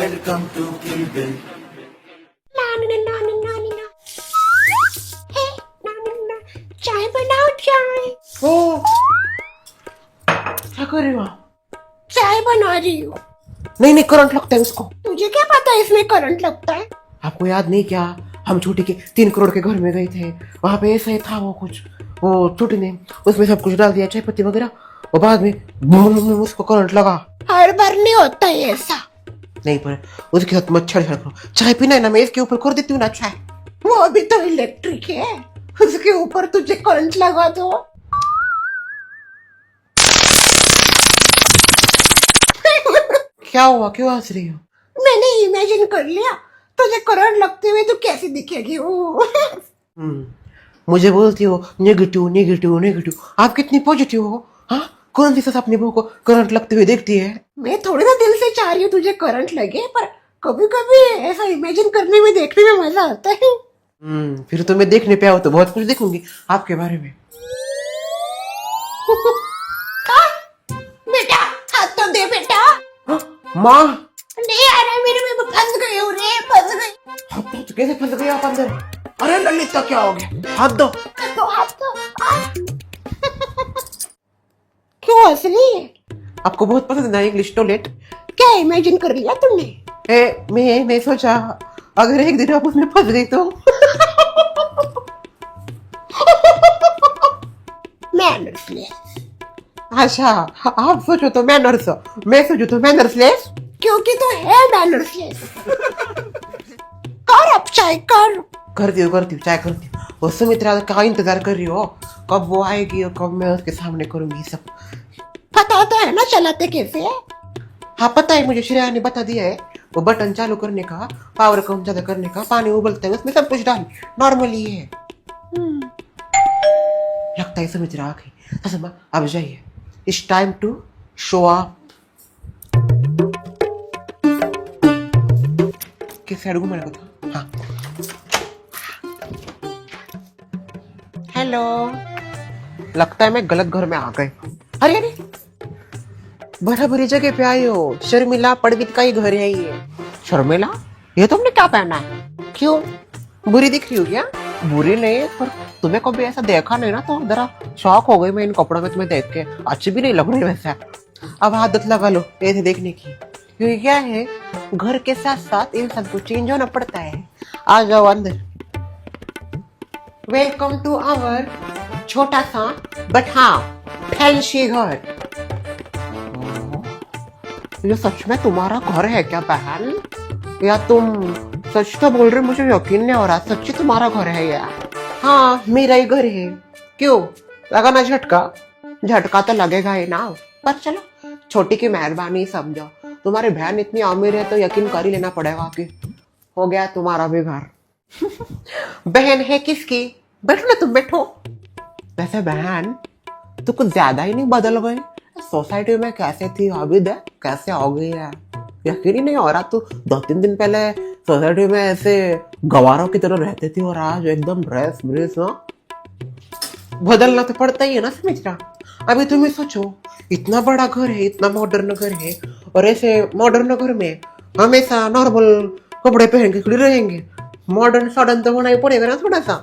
Welcome to Kill Bill. चाय बनाओ चाय। ओ क्या कर रही हो आप? चाय बना रही हूँ। नहीं नहीं, करंट लगता है उसको। तुझे क्या पता है इसमें करंट लगता है? आपको याद नहीं क्या, हम छोटी के 3 करोड़ के घर में गए थे, वहां पे ऐसा ही था वो कुछ, वो छोटी ने उसमें सब कुछ डाल दिया, चाय पत्ती वगैरह, और बाद में बूम, उसको करंट लगा। हर बार नहीं होता है ऐसा। नहीं, पर उसके साथ मच्छर झड़को। चाय पीना है ना, मैं इसके ऊपर कर देती हूँ ना चाय। वो अभी तो इलेक्ट्रिक है, उसके ऊपर तुझे करंट लगा दो। क्या हुआ, क्यों हंस रही हो? मैंने इमेजिन कर लिया तुझे करंट लगते हुए तो कैसी दिखेगी वो। मुझे बोलती हो नेगेटिव नेगेटिव नेगेटिव, आप कितनी पॉजिटिव हो? हाँ, कौन सी सस अपनी बहू को करंट लगते हुए देखती है? मैं थोड़ी ना दिल से चाह रही हूँ तुझे करंट लगे, पर कभी कभी ऐसा इमेजिन करने में, देखने में मजा आता है। फिर तो मैं देखने पे आओ तो बहुत कुछ देखूंगी आपके बारे में। बेटा हाथ तो दे बेटा। हाँ, माँ, नहीं आ रहा मेरे में, फंस गई हूँ रे, फंस गई। तो कैसे फंस गई आप अंदर? अरे ललिता, क्या हो गया? हाथ दो। तो हाथ तो क्यों हंस रही है? आपको बहुत पसंद है इंग्लिश टॉयलेट? क्या इमेजिन कर लिया तुमने? मैं सोचा अगर एक दिन आप उसमें फंस गई तो। मैनर्सलेस। अच्छा, आप सोचो तो मैनर्स, मैं सोचू तो मैनर्सलेस। क्योंकि तो है मैनर्सलेस। कर अब चाय कर। करती हूँ चाय करती हूँ। वो सुमित्रा का इंतजार कर रही हो, कब वो आएगी और कब मैं उसके सामने करूंगी सब। पता तो है ना चलाते कैसे है? हाँ पता है मुझे, श्रेया ने बता दिया है। वो बटन चालू करने का, पावर कम ज्यादा करने का, पानी उबलता है उसमें सब कुछ डाल, नॉर्मली है। लगता है सुमित्रा आ गई। अच्छा अब जाइए, it's time to show up. किस साइड घूमने को था? हाँ, हेलो। लगता है मैं गलत घर में आ गए। अरे अरे, बराबरी जगह पे आई हो। शर्मिला पड़वित का ही घर है ये। शर्मिला, ये तुमने क्या पहना है? क्यों, बुरी दिख रही हो क्या? बुरी नहीं, पर तुम्हें कभी ऐसा देखा नहीं ना, तो जरा शौक हो गई मैं इन कपड़ों में तुम्हें देख के। अच्छी भी नहीं लग रही वैसे। अब आदत लगा लो ऐसे देखने की, क्योंकि क्या है, घर के साथ साथ इन सबको चेंज होना पड़ता है। आ जाओ अंदर। वेलकम टू आवर छोटा सा बट हाँ फैंसी घर। ये सच में तुम्हारा घर है क्या बहन? या तुम सच तो बोल रहे, मुझे यकीन नहीं हो रहा, सच्ची तुम्हारा घर है यार? हाँ मेरा ही घर है। क्यों, लगा ना झटका? झटका तो लगेगा ही ना, पर चलो छोटी की मेहरबानी समझो। तुम्हारी बहन इतनी अमीर है तो यकीन कर ही लेना पड़ेगा कि हो गया तुम्हारा भी घर। बहन है किसकी? बैठो ना तुम, बैठो। वैसे बहन तू कुछ ज्यादा ही नहीं बदल गई। सोसाइटी में कैसे थी अभी देख कैसे हो गई है। यकीन ही नहीं हो रहा, तू 2-3 दिन पहले सोसाइटी में ऐसे गवारों की तरह रहती थी और आज एकदम ड्रेस ब्रेस ना। बदलना तो पड़ता ही है ना समझना। अभी तुम ही सोचो, इतना बड़ा घर है, इतना मॉडर्न घर है, और ऐसे मॉडर्न घर में हमेशा नॉर्मल कपड़े पहन के खड़ी रहेंगे? मॉडर्न सडन तो होना ही पड़ेगा ना थोड़ा सा।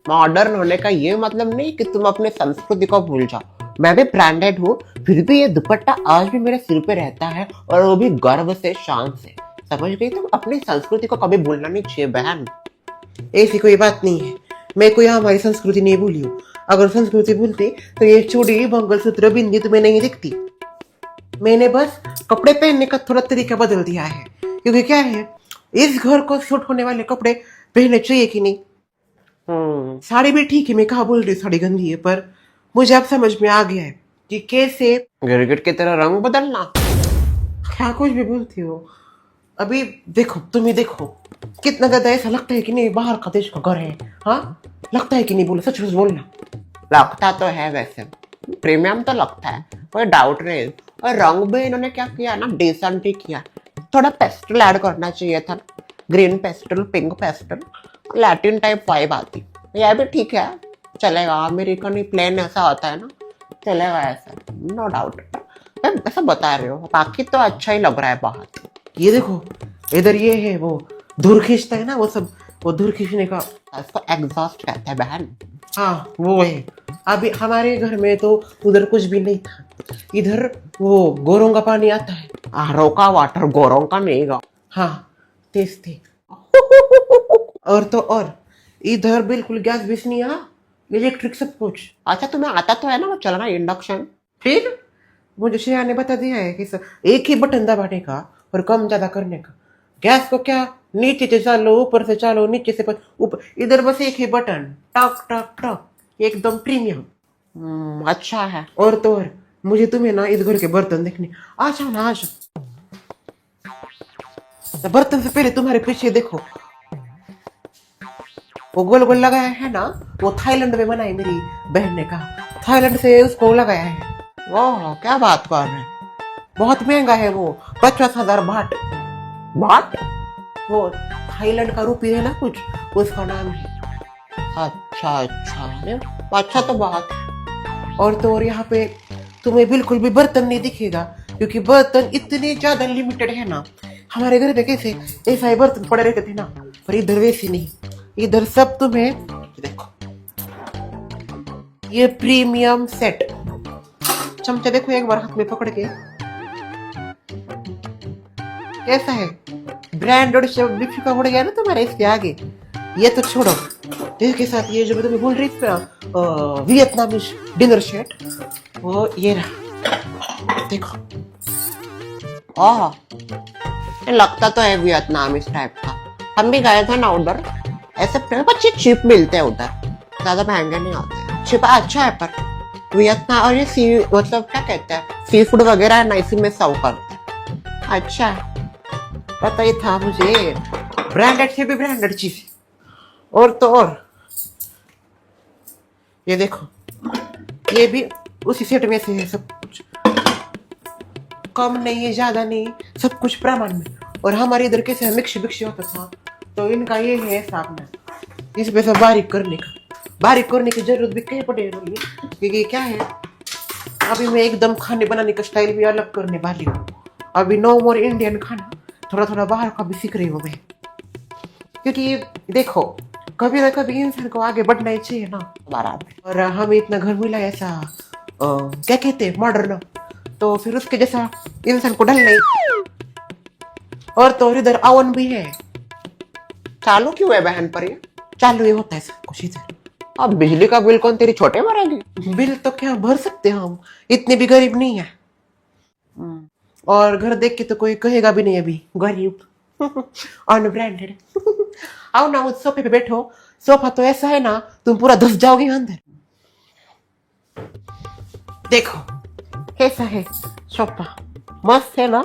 मॉडर्न होने का ये मतलब नहीं कि तुम अपने संस्कृति को भूल जाओ। मैं भी ब्रांडेड हूँ, फिर भी ये दुपट्टा आज भी मेरे सिर पे रहता है, और वो भी गर्व से, शान से। समझ गई तुम? अपनी संस्कृति को कभी भूलना नहीं चाहिए बहन। ऐसी कोई बात नहीं है, मैं कोई हमारी संस्कृति नहीं भूली हूँ। अगर संस्कृति भूलती तो ये चूड़ी मंगलसूत्र बिंदी तुम्हें नहीं दिखती। मैंने बस कपड़े पहनने का थोड़ा तरीका बदल दिया है, क्योंकि क्या है, इस घर को सूट होने वाले कपड़े पहनने चाहिए कि नहीं। साड़ी भी ठीक है, मैं कहा बोल रही साड़ी गंदी है, पर मुझे अब समझ में आ गया है कि कैसे गिरगिट की तरह रंग बदलना। क्या कुछ भी बोलती हो। अभी देखो, तुम ही देखो, कितना ज्यादा ऐसा लगता है कि नहीं बाहर का देश का घर है। हाँ लगता है कि नहीं, बोलो सच सच बोलना। लगता तो है वैसे, प्रीमियम तो लगता है, कोई डाउट नहीं। और रंग भी इन्होंने क्या किया ना, डिसेंट ही किया। थोड़ा पेस्टल ऐड करना चाहिए था, green pastel, pink pastel, Latin type vibe आती। यह भी ठीक है, चलेगा। अमेरिकन प्लेन ऐसा होता है ना, चलेगा ऐसा, नो डाउट। मैं ऐसा बता रही हूँ, बाकी तो अच्छा ही लग रहा है बहुत। ये देखो, इधर ये है वो धूल खींचता है ना, वो सब वो धूल खींचने का इसको एग्जॉस्ट कहते हैं बहन। हाँ वो है। अभी हमारे घर में तो उधर कुछ भी नहीं था, इधर वो गोरों का पानी आता है, आरओ का वाटर, गोरों का नहीं गा। हाँ तेज थे। और तो और इधर बिल्कुल गैस भी नहीं है, इलेक्ट्रिक सब कुछ। अच्छा तुम्हें आता तो है ना वो चलाना, इंडक्शन? फिर मुझे श्रेया ने बता दिया है कि एक ही बटन दबाने का और कम ज्यादा करने का। गैस को क्या नीचे से चालो, ऊपर से चालो, नीचे से ऊपर, इधर बस एक ही बटन, टक टक टक, एकदम प्रीमियम। अच्छा है। और तो और मुझे तुम्हें ना इस घर के बर्तन देखने, आ जाओ ना आ जाओ। बर्तन से पहले तुम्हारे पीछे देखो, वो गोल गोल लगाया है ना, वो थाईलैंड में बना है, मेरी बहन ने कहा थाईलैंड से उसको लगाया है। वाह क्या बात कर रहे हैं, बहुत महंगा है वो, 50,000 बाट। बाट वो थाईलैंड का रूपी है ना कुछ, उसका नाम है। अच्छा अच्छा तो बात है। और तो और यहाँ पे तुम्हें बिल्कुल भी बर्तन नहीं दिखेगा, क्योंकि बर्तन इतने ज्यादा लिमिटेड है ना। हमारे घर में कैसे ऐसा ही बर्तन पड़े रहते थे ना, पर इधर वैसे नहीं, इधर सब तुम्हें देखो, ये प्रीमियम सेट। चमचा देखो एक बार हाथ में पकड़ के, कैसा है, ब्रांडेड शब्द भी फीका पड़ गया ना तुम्हारे इसके आगे। ये तो छोड़ो, इसके साथ ये जो मैं तुम्हें बोल रही थी ना, वियतनामीज डिनर सेट, वो ये रहा देखो। लगता तो है वियतनामीज टाइप का, हम भी गए थे ना उधर, ऐसे अच्छे चिप मिलते हैं उधर, ज्यादा महंगे नहीं होते, चिप अच्छा है। पर वियतनाम और ये सी मतलब क्या कहते हैं, सी फूड वगैरह है ना, इसी में सर्व करते हैं। अच्छा पता ही था मुझे, ब्रांडेड से भी ब्रांडेड चीज। और तो और ये देखो, ये भी उसी सेट में से है, सब कुछ कम नहीं है ज्यादा नहीं, सब कुछ प्रमाण में। और हमारे इधर कैसे मिक्स बिक्स होता था, तो इनका ये है सामने, इसमें सब बारीक करने की जरूरत भी कहीं पड़ेगी, क्योंकि क्या है, अभी मैं एकदम खाने बनाने का स्टाइल भी अलग करने वाली हूँ। अभी नो मोर इंडियन खाना, थोड़ा थोड़ा बाहर का भी सीख रही हूँ मैं, क्योंकि देखो कभी ना कभी इंसान को आगे बढ़ना ही चाहिए ना बराबर। और हमें इतना घर मिला ऐसा क्या कहते हैं मॉडर्न, तो फिर उसके जैसा इंसान को ढलना ही। और तो इधर ओवन भी है, चालू क्यों है बहन पर, ये चालू ही होता है सब कुछ इधर। अब बिजली का बिल कौन तेरी छोटे भरेगी, बिल तो क्या भर सकते हैं हम, इतने भी गरीब नहीं है। और घर देख के तो कोई कहेगा भी नहीं अभी गरीब अनब्रांडेड। आओ ना उस सोफे पे बैठो, सोफा तो ऐसा है ना तुम पूरा धस जाओगे अंदर। देखो कैसा है सोफा, मस्त है ना,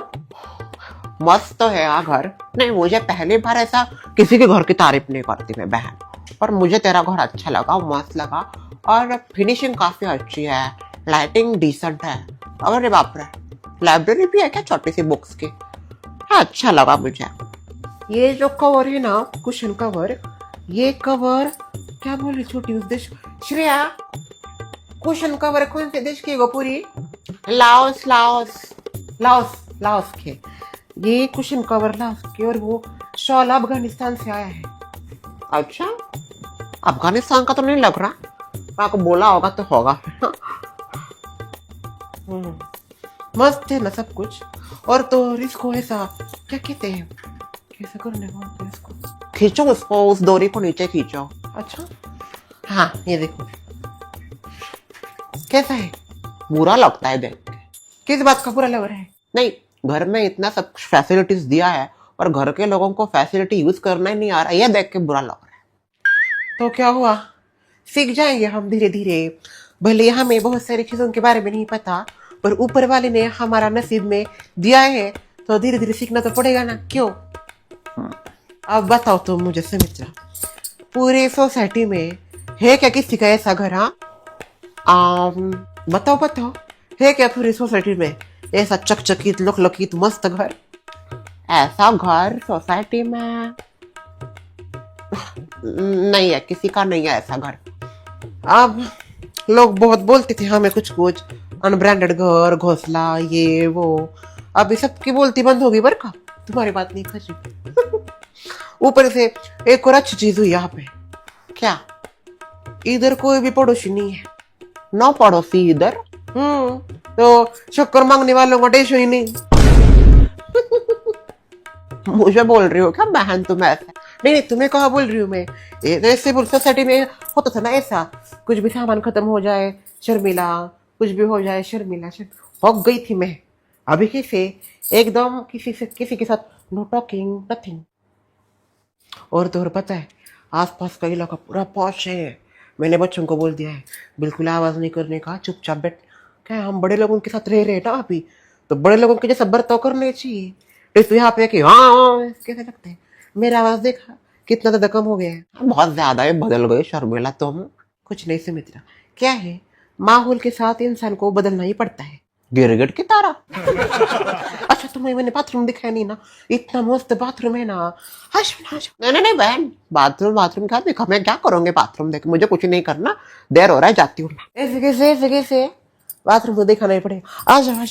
मस्त तो है यार घर। नहीं मुझे पहली बार ऐसा किसी के घर की तारीफ नहीं करती मैं बहन, और मुझे तेरा घर अच्छा लगा, मस्त लगा, और फिनिशिंग काफी अच्छी है, लाइटिंग डिसेंट है। अरे बाप रे, लाइब्रेरी भी है क्या छोटी सी बुक्स की, अच्छा लगा मुझे। ये जो कवर है ना, कुशन कवर, ये कवर क्या बोल रही छोटी उस देश, श्रेया कुशन कवर कौन से देश की Gopuri, Laos Laos Laos Laos के, ये कुशन कवर लाओस के, और वो शॉल अफगानिस्तान से आया है। अच्छा अफगानिस्तान का तो नहीं लग रहा, आपको बोला होगा तो होगा। मस्त है ना सब कुछ। और तो इसको ऐसा क्या कहते हैं, कैसे करने को, इसको खींचो, उसको उस डोरी को नीचे खींचो। अच्छा हाँ ये देखो कैसा है, बुरा लगता है देख के। किस बात का बुरा लग रहा है, नहीं घर में इतना सब फैसिलिटीज दिया है और घर के लोगों को फैसिलिटी यूज करना ही नहीं आ रहा, ये देख के बुरा लग रहा है। तो क्या हुआ, सीख जाएंगे हम धीरे धीरे, भले हमें बहुत सारी चीजों के बारे में नहीं पता, पर ऊपर वाले ने हमारा नसीब में दिया है, तो धीरे धीरे सीखना तो पड़ेगा ना, क्यों। अब बताओ तो मुझे सुमित्रा, पूरे सोसाइटी में है क्या किसी का ऐसा घर, हाँ बताओ बताओ, है क्या पूरी सोसाइटी में ऐसा चकचकित लकलकित मस्त घर, ऐसा घर सोसाइटी में नहीं है, किसी का नहीं है ऐसा घर। अब लोग बहुत बोलते थे हमें कुछ कुछ, अनब्रांडेड घर, घोंसला, ये वो, अभी सबकी बोलती बंद होगी बरका, तुम्हारी बात नहीं कर रही। ऊपर से एक और अच्छी चीज हुई यहाँ पे। क्या? इधर कोई भी पड़ोसी नहीं है, ना पड़ोसी इधर। तो शक्कर मांगने वालों का टेंशन ही नहीं। मुझे बोल रही हो क्या बहन तुम ऐसे? नहीं नहीं, तुम्हें कहा बोल रही हूँ मैं। ऐसे सोसाइटी में होता था ना ऐसा, कुछ भी सामान खत्म हो जाए शर्मिला, कुछ भी हो जाए शर्मिला। हो गई थी मैं अभी कैसे, एकदम किसी के साथ नो टॉकिंग नथिंग। और तो और पता है, आसपास का इलाका पूरा पॉश है। मैंने बच्चों को बोल दिया है बिल्कुल आवाज नहीं करने का, चुपचाप बैठ। क्या हम बड़े लोगों के साथ रह रहे हैं ना अभी, तो बड़े लोगों के जैसा बर्ताव करने चाहिए। तो यहाँ पे कि हाँ कैसे लगते हैं। मेरा आवाज देखा कितना ज्यादा कम हो गया है, बहुत ज्यादा है, बदल गए शर्मिला तुम। कुछ नहीं सुमित्रा, क्या है, माहौल के साथ इंसान को बदलना ही पड़ता है, गिरगिट की तरह। अच्छा तुम्हें मैंने बाथरूम दिखाया नहीं ना, इतना मस्त बाथरूम है ना। Hush hush. नहीं नहीं बहन, बाथरूम क्या देखा, मैं क्या करूंगी बाथरूम देख, मुझे कुछ नहीं करना, देर हो रहा है, जाती हूँ। ऐसे कैसे बाथरूम तो देखा नहीं पड़ेगा। आ जाओ।